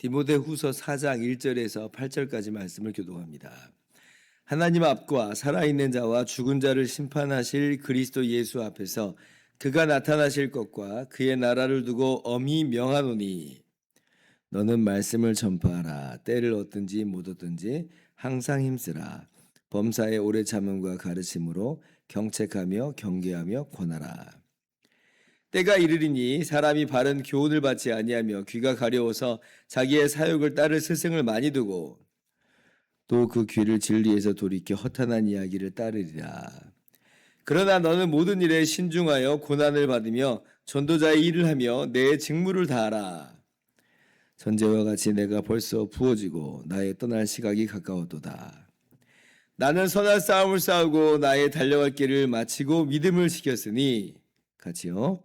디모데후서 4장 1절에서 8절까지 말씀을 교독합니다. 하나님 앞과 살아있는 자와 죽은 자를 심판하실 그리스도 예수 앞에서 그가 나타나실 것과 그의 나라를 두고 엄히 명하노니 너는 말씀을 전파하라. 때를 얻든지 못 얻든지 항상 힘쓰라. 범사에 오래 참음과 가르침으로 경책하며 경계하며 권하라. 때가 이르리니 사람이 바른 교훈을 받지 아니하며 귀가 가려워서 자기의 사욕을 따를 스승을 많이 두고 또 그 귀를 진리에서 돌이켜 허탄한 이야기를 따르리라. 그러나 너는 모든 일에 신중하여 고난을 받으며 전도자의 일을 하며 내 직무를 다하라. 전제와 같이 내가 벌써 부어지고 나의 떠날 시각이 가까웠도다. 나는 선한 싸움을 싸우고 나의 달려갈 길을 마치고 믿음을 지켰으니 같이요.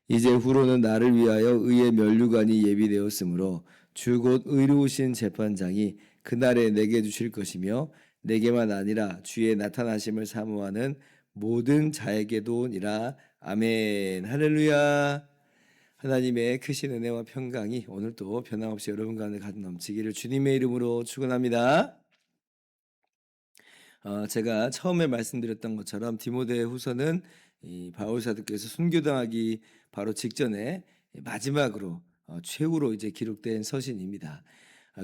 이제 후로는 나를 위하여 의의 면류관이 예비되었으므로 주 곧 의로우신 재판장이 그날에 내게 주실 것이며 내게만 아니라 주의 나타나심을 사모하는 모든 자에게도니라. 아멘. 할렐루야. 하나님의 크신 은혜와 평강이 오늘도 변함없이 여러분 가운데 가득 넘치기를 주님의 이름으로 축원합니다. 제가 처음에 말씀드렸던 것처럼 디모데후서는 이 바울 사도께서 순교당하기 바로 직전에 마지막으로 최후로 이제 기록된 서신입니다.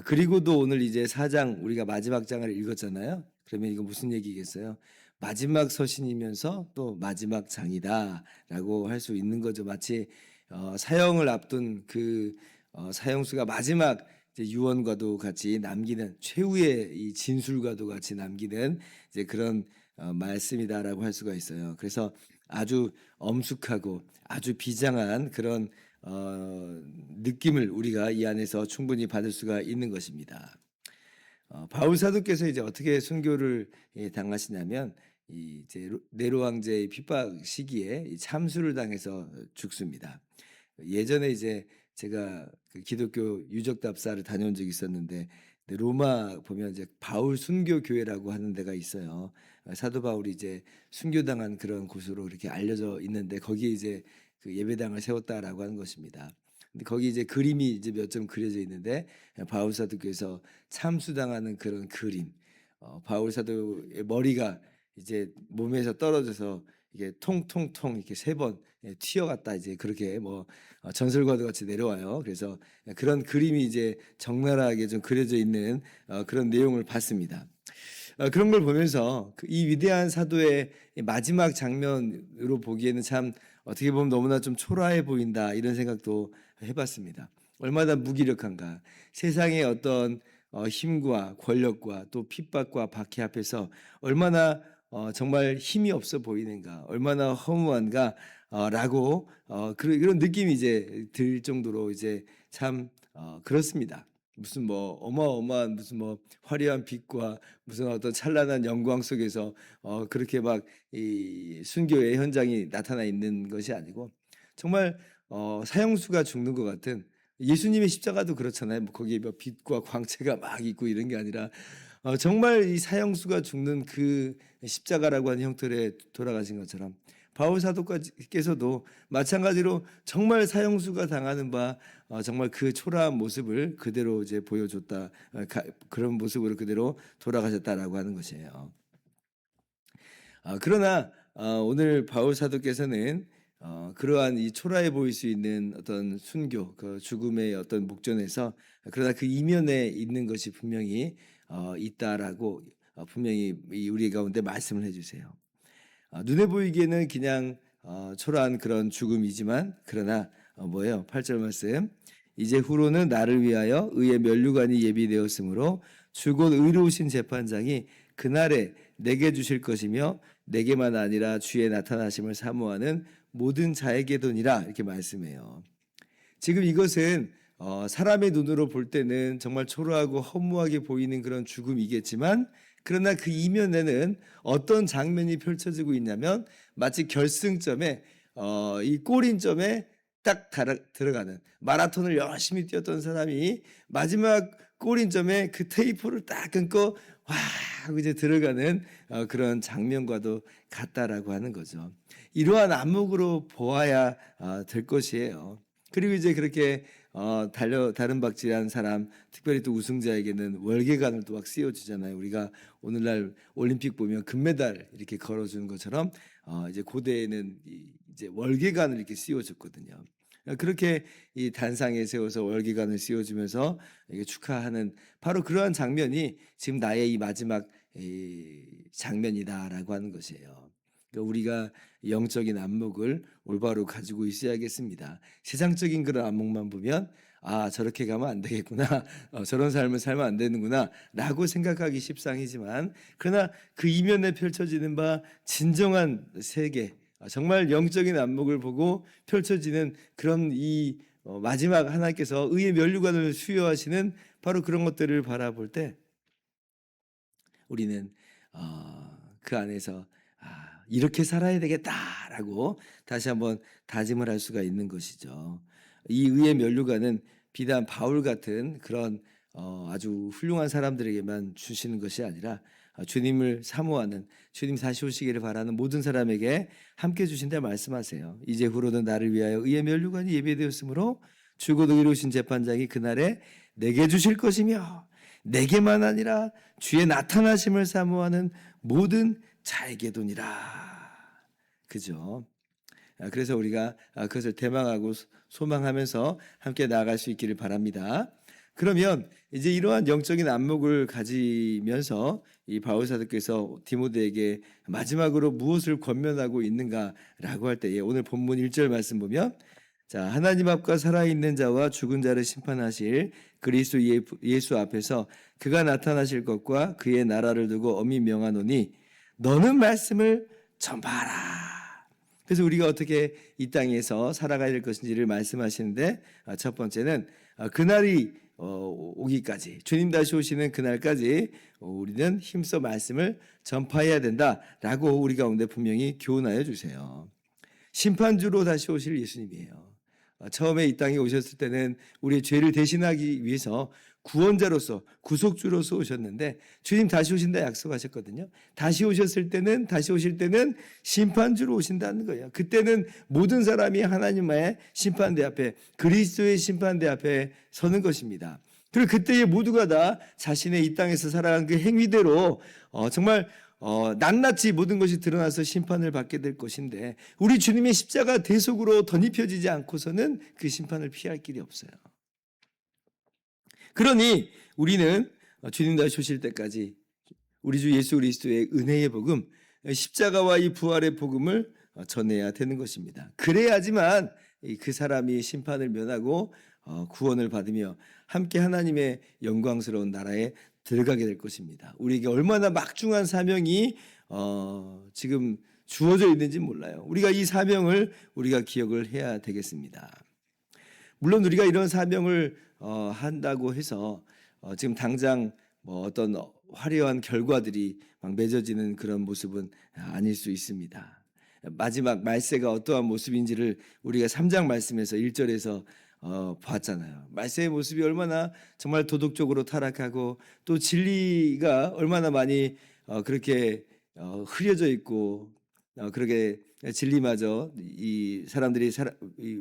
그리고도 오늘 이제 4장 우리가 마지막 장을 읽었잖아요. 그러면 이거 무슨 얘기겠어요? 마지막 서신이면서 또 마지막 장이다라고 할 수 있는 거죠. 마치 사형을 앞둔 그 사형수가 마지막 이제 유언과도 같이 남기는 최후의 이 진술과도 같이 남기는 이제 그런 말씀이다라고 할 수가 있어요. 그래서 아주 엄숙하고 아주 비장한 그런 느낌을 우리가 이 안에서 충분히 받을 수가 있는 것입니다. 바울 사도께서 이제 어떻게 순교를 당하시냐면 이제 네로 왕제의 핍박 시기에 참수를 당해서 죽습니다. 예전에 이제 제가 그 기독교 유적답사를 다녀온 적이 있었는데 로마 보면 이제 바울 순교 교회라고 하는 데가 있어요. 사도 바울이 이제 순교당한 그런 곳으로 이렇게 알려져 있는데 거기에 이제 그 예배당을 세웠다라고 하는 것입니다. 근데 거기 이제 그림이 이제 몇 점 그려져 있는데 바울 사도께서 참수당하는 그런 그림. 바울 사도의 머리가 이제 몸에서 떨어져서 이게 통통통 이렇게 3번 튀어갔다 이제 그렇게 뭐 전설과도 같이 내려와요. 그래서 그런 그림이 이제 적나라하게 좀 그려져 있는 그런 내용을 봤습니다. 그런 걸 보면서 이 위대한 사도의 마지막 장면으로 보기에는 참 어떻게 보면 너무나 좀 초라해 보인다 이런 생각도 해봤습니다. 얼마나 무기력한가. 세상의 어떤 힘과 권력과 또 핍박과 박해 앞에서 얼마나 정말 힘이 없어 보이는가, 얼마나 허무한가 라고 그런 느낌이 이제 들 정도로 이제 참 그렇습니다. 무슨 뭐 어마어마한 무슨 뭐 화려한 빛과 무슨 어떤 찬란한 영광 속에서 그렇게 막 이 순교의 현장이 나타나 있는 것이 아니고 정말 사형수가 죽는 것 같은 예수님의 십자가도 그렇잖아요. 뭐 거기에 뭐 빛과 광채가 막 있고 이런 게 아니라 정말 이 사형수가 죽는 그 십자가라고 하는 형태로 돌아가신 것처럼 바울 사도께서도 마찬가지로 정말 사형수가 당하는 바 정말 그 초라한 모습을 그대로 이제 보여줬다. 그런 모습으로 그대로 돌아가셨다라고 하는 것이에요. 그러나 오늘 바울 사도께서는 그러한 이 초라해 보일 수 있는 어떤 순교, 그 죽음의 어떤 목전에서 그러나 그 이면에 있는 것이 분명히 있다라고 분명히 우리 가운데 말씀을 해주세요. 눈에 보이기에는 그냥 초라한 그런 죽음이지만 그러나 뭐예요? 8절 말씀. 이제 후로는 나를 위하여 의의 면류관이 예비되었으므로 주 곧 의로우신 재판장이 그날에 내게 주실 것이며 내게만 아니라 주의 나타나심을 사모하는 모든 자에게도니라 이렇게 말씀해요. 지금 이것은 사람의 눈으로 볼 때는 정말 초라하고 허무하게 보이는 그런 죽음이겠지만 그러나 그 이면에는 어떤 장면이 펼쳐지고 있냐면 마치 결승점에 이 골인점에 딱 들어가는, 마라톤을 열심히 뛰었던 사람이 마지막 골인점에 그 테이프를 딱 끊고 와 하고 이제 들어가는 그런 장면과도 같다라고 하는 거죠. 이러한 안목으로 보아야 될 것이에요. 그리고 이제 그렇게 다른 박질한 사람, 특별히 또 우승자에게는 월계관을 또 막 씌워주잖아요. 우리가 오늘날 올림픽 보면 금메달 이렇게 걸어주는 것처럼 이제 고대에는 이제 월계관을 이렇게 씌워줬거든요. 그렇게 이 단상에 세워서 월계관을 씌워주면서 이게 축하하는 바로 그러한 장면이 지금 나의 이 마지막 장면이다라고 하는 것이에요. 그러니까 우리가 영적인 안목을 올바로 가지고 있어야겠습니다. 세상적인 그런 안목만 보면 저렇게 가면 안 되겠구나, 저런 삶을 살면 안 되는구나 라고 생각하기 십상이지만, 그러나 그 이면에 펼쳐지는 바 진정한 세계, 정말 영적인 안목을 보고 펼쳐지는 그런 이 마지막 하나님께서 의의 면류관을 수여하시는 바로 그런 것들을 바라볼 때 우리는 그 안에서 이렇게 살아야 되겠다라고 다시 한번 다짐을 할 수가 있는 것이죠. 이 의의 면류관은 비단 바울 같은 그런 아주 훌륭한 사람들에게만 주시는 것이 아니라 주님을 사모하는, 주님 다시 오시기를 바라는 모든 사람에게 함께 주신다 말씀하세요. 이제후로는 나를 위하여 의의 면류관이 예배되었으므로 죽어도 이루신 재판장이 그날에 내게 주실 것이며 내게만 아니라 주의 나타나심을 사모하는 모든 자에게도니라. 그죠? 그래서 우리가 그것을 대망하고 소망하면서 함께 나아갈 수 있기를 바랍니다. 그러면 이제 이러한 영적인 안목을 가지면서 이 바울 사도께서 디모데에게 마지막으로 무엇을 권면하고 있는가라고 할 때에 오늘 본문 1절 말씀 보면, 자, 하나님 앞과 살아있는 자와 죽은 자를 심판하실 그리스도 예수 앞에서 그가 나타나실 것과 그의 나라를 두고 엄히 명하노니 너는 말씀을 전파하라. 그래서 우리가 어떻게 이 땅에서 살아가야 될 것인지를 말씀하시는데, 첫 번째는 그날이 오기까지, 주님 다시 오시는 그날까지 우리는 힘써 말씀을 전파해야 된다라고 우리 가운데 분명히 교훈하여 주세요. 심판주로 다시 오실 예수님이에요. 처음에 이 땅에 오셨을 때는 우리의 죄를 대신하기 위해서 구원자로서, 구속주로서 오셨는데 주님 다시 오신다 약속하셨거든요. 다시 오실 때는 심판주로 오신다는 거예요. 그때는 모든 사람이 하나님의 심판대 앞에, 그리스도의 심판대 앞에 서는 것입니다. 그리고 그때에 모두가 다 자신의 이 땅에서 살아간 그 행위대로 정말 낱낱이 모든 것이 드러나서 심판을 받게 될 것인데, 우리 주님의 십자가 대속으로 덧입혀지지 않고서는 그 심판을 피할 길이 없어요. 그러니 우리는 주님 다시 오실 때까지 우리 주 예수 그리스도의 은혜의 복음, 십자가와 이 부활의 복음을 전해야 되는 것입니다. 그래야지만 그 사람이 심판을 면하고 구원을 받으며 함께 하나님의 영광스러운 나라에 들어가게 될 것입니다. 우리에게 얼마나 막중한 사명이 지금 주어져 있는지 몰라요. 우리가 이 사명을 우리가 기억을 해야 되겠습니다. 물론 우리가 이런 사명을 한다고 해서 지금 당장 뭐 어떤 화려한 결과들이 막 맺어지는 그런 모습은 아닐 수 있습니다. 마지막 말세가 어떠한 모습인지를 우리가 3장 말씀에서 1절에서 봤잖아요. 말세의 모습이 얼마나 정말 도덕적으로 타락하고 또 진리가 얼마나 많이 그렇게 흐려져 있고 그렇게 진리마저 이 사람들이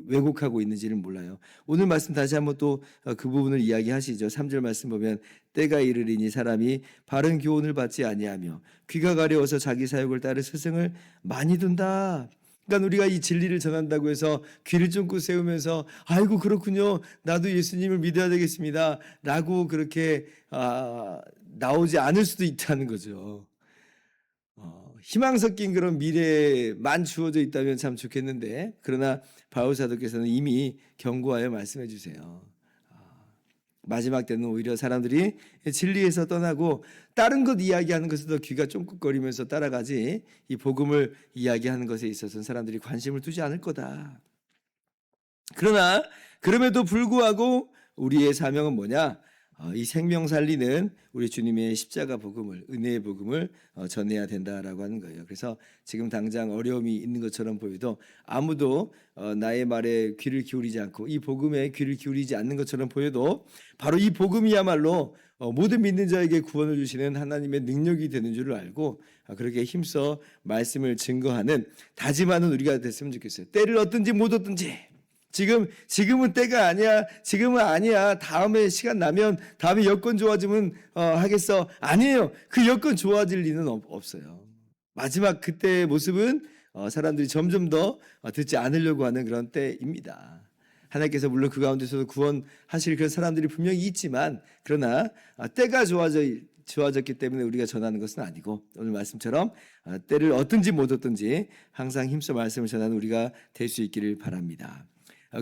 왜곡하고 있는지를 몰라요. 오늘 말씀 다시 한번 또 그 부분을 이야기하시죠. 3절 말씀 보면 때가 이르리니 사람이 바른 교훈을 받지 아니하며 귀가 가려워서 자기 사욕을 따를 스승을 많이 둔다. 그러니까 우리가 이 진리를 전한다고 해서 귀를 쫑긋 세우면서 아이고 그렇군요, 나도 예수님을 믿어야 되겠습니다 라고 그렇게 나오지 않을 수도 있다는 거죠. 희망 섞인 그런 미래만 주어져 있다면 참 좋겠는데, 그러나 바울 사도께서는 이미 경고하여 말씀해 주세요. 마지막 때는 오히려 사람들이 진리에서 떠나고 다른 것 이야기하는 것에 더 귀가 쫑긋거리면서 따라가지 이 복음을 이야기하는 것에 있어서는 사람들이 관심을 두지 않을 거다. 그러나 그럼에도 불구하고 우리의 사명은 뭐냐? 이 생명 살리는 우리 주님의 십자가 복음을, 은혜의 복음을 전해야 된다라고 하는 거예요. 그래서 지금 당장 어려움이 있는 것처럼 보여도 아무도 나의 말에 귀를 기울이지 않고 이 복음에 귀를 기울이지 않는 것처럼 보여도 바로 이 복음이야말로 모든 믿는 자에게 구원을 주시는 하나님의 능력이 되는 줄을 알고 그렇게 힘써 말씀을 증거하는 다짐하는 우리가 됐으면 좋겠어요. 때를 얻든지 못 얻든지 지금은 때가 아니야. 지금은 아니야. 다음에 시간 나면 다음에 여건 좋아지면 하겠어. 아니에요. 그 여건 좋아질 리는 없어요. 마지막 그때의 모습은 사람들이 점점 더 듣지 않으려고 하는 그런 때입니다. 하나님께서 물론 그 가운데서도 구원하실 그런 사람들이 분명히 있지만 그러나 때가 좋아졌기 때문에 우리가 전하는 것은 아니고 오늘 말씀처럼 때를 얻든지 못 얻든지 항상 힘써 말씀을 전하는 우리가 될 수 있기를 바랍니다.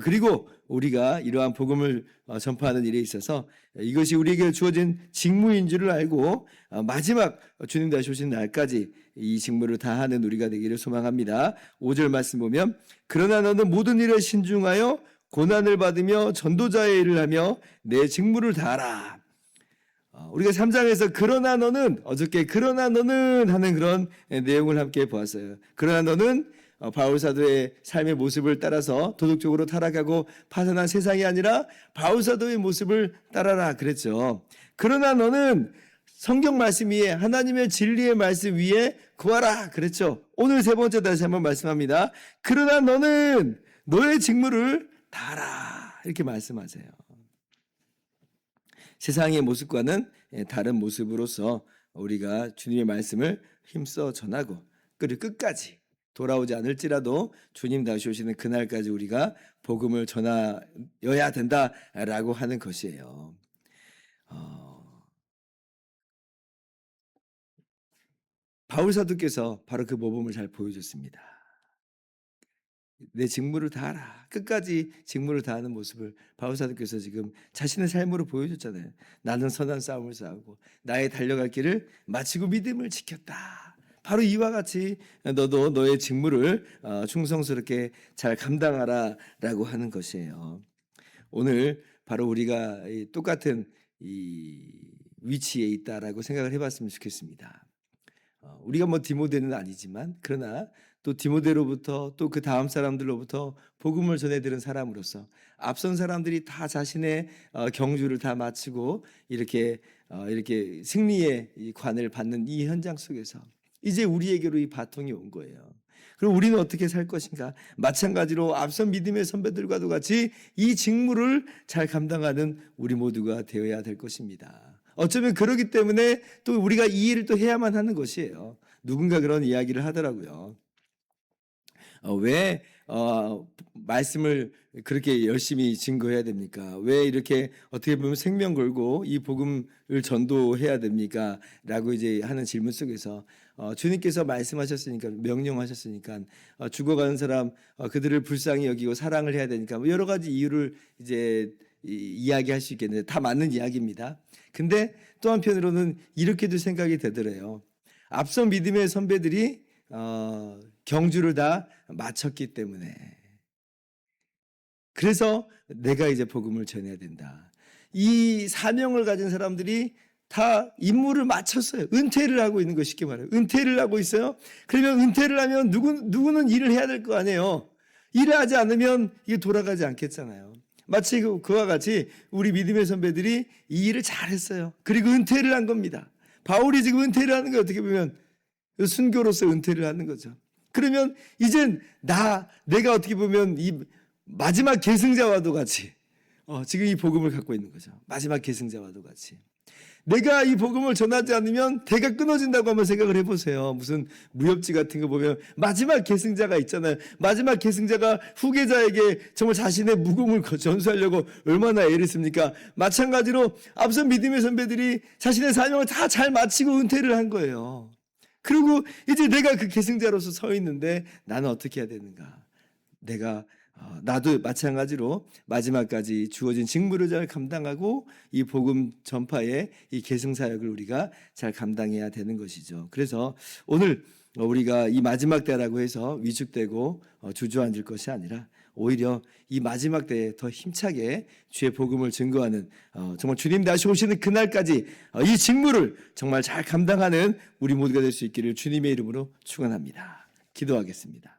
그리고 우리가 이러한 복음을 전파하는 일에 있어서 이것이 우리에게 주어진 직무인 줄을 알고 마지막 주님 다시 오신 날까지 이 직무를 다하는 우리가 되기를 소망합니다. 5절 말씀 보면 그러나 너는 모든 일에 신중하여 고난을 받으며 전도자의 일을 하며 내 직무를 다하라. 우리가 3장에서 그러나 너는 어저께 그러나 너는 하는 그런 내용을 함께 보았어요. 그러나 너는 바울 사도의 삶의 모습을 따라서 도덕적으로 타락하고 파산한 세상이 아니라 바울 사도의 모습을 따라라 그랬죠. 그러나 너는 성경 말씀 위에 하나님의 진리의 말씀 위에 구하라 그랬죠. 오늘 세 번째 다시 한번 말씀합니다. 그러나 너는 너의 직무를 다하라 이렇게 말씀하세요. 세상의 모습과는 다른 모습으로서 우리가 주님의 말씀을 힘써 전하고 그리고 끝까지 돌아오지 않을지라도 주님 다시 오시는 그날까지 우리가 복음을 전하여야 된다라고 하는 것이에요. 바울 사도께서 바로 그 모범을 잘 보여줬습니다. 내 직무를 다하라. 끝까지 직무를 다하는 모습을 바울 사도께서 지금 자신의 삶으로 보여줬잖아요. 나는 선한 싸움을 싸우고 나의 달려갈 길을 마치고 믿음을 지켰다. 바로 이와 같이 너도 너의 직무를 충성스럽게 잘 감당하라라고 하는 것이에요. 오늘 바로 우리가 똑같은 이 위치에 있다라고 생각을 해봤으면 좋겠습니다. 우리가 뭐 디모데는 아니지만 그러나 또 디모데로부터 또 그 다음 사람들로부터 복음을 전해들은 사람으로서 앞선 사람들이 다 자신의 경주를 다 마치고 이렇게 승리의 이 관을 받는 이 현장 속에서 이제 우리에게로 이 바통이 온 거예요. 그럼 우리는 어떻게 살 것인가? 마찬가지로 앞선 믿음의 선배들과도 같이 이 직무를 잘 감당하는 우리 모두가 되어야 될 것입니다. 어쩌면 그러기 때문에 또 우리가 이 일을 또 해야만 하는 것이에요. 누군가 그런 이야기를 하더라고요. 왜 말씀을 그렇게 열심히 증거해야 됩니까? 왜 이렇게 어떻게 보면 생명 걸고 이 복음을 전도해야 됩니까? 라고 이제 하는 질문 속에서 주님께서 말씀하셨으니까 명령하셨으니까 죽어가는 사람 그들을 불쌍히 여기고 사랑을 해야 되니까 뭐 여러 가지 이유를 이제 이야기할 수 있겠는데 다 맞는 이야기입니다. 근데 또 한편으로는 이렇게도 생각이 되더래요. 앞선 믿음의 선배들이 경주를 다 마쳤기 때문에 그래서 내가 이제 복음을 전해야 된다. 이 사명을 가진 사람들이 다 임무를 마쳤어요. 은퇴를 하고 있는 거 쉽게 말해요. 은퇴를 하고 있어요. 그러면 은퇴를 하면 누구는 일을 해야 될 거 아니에요. 일을 하지 않으면 이게 돌아가지 않겠잖아요. 마치 그와 같이 우리 믿음의 선배들이 이 일을 잘했어요. 그리고 은퇴를 한 겁니다. 바울이 지금 은퇴를 하는 게 어떻게 보면 순교로서 은퇴를 하는 거죠. 그러면 이젠 내가 어떻게 보면 이 마지막 계승자와도 같이 지금 이 복음을 갖고 있는 거죠. 마지막 계승자와도 같이. 내가 이 복음을 전하지 않으면 대가 끊어진다고 한번 생각을 해보세요. 무슨 무협지 같은 거 보면 마지막 계승자가 있잖아요. 마지막 계승자가 후계자에게 정말 자신의 무공을 전수하려고 얼마나 애를 씁니까? 마찬가지로 앞선 믿음의 선배들이 자신의 사명을 다 잘 마치고 은퇴를 한 거예요. 그리고 이제 내가 그 계승자로서 서 있는데 나는 어떻게 해야 되는가? 나도 마찬가지로 마지막까지 주어진 직무를 잘 감당하고 이 복음 전파의 이 계승 사역을 우리가 잘 감당해야 되는 것이죠. 그래서 오늘 우리가 이 마지막 때라고 해서 위축되고 주저앉을 것이 아니라 오히려 이 마지막 때에 더 힘차게 주의 복음을 증거하는 정말 주님 다시 오시는 그날까지 이 직무를 정말 잘 감당하는 우리 모두가 될 수 있기를 주님의 이름으로 축원합니다. 기도하겠습니다.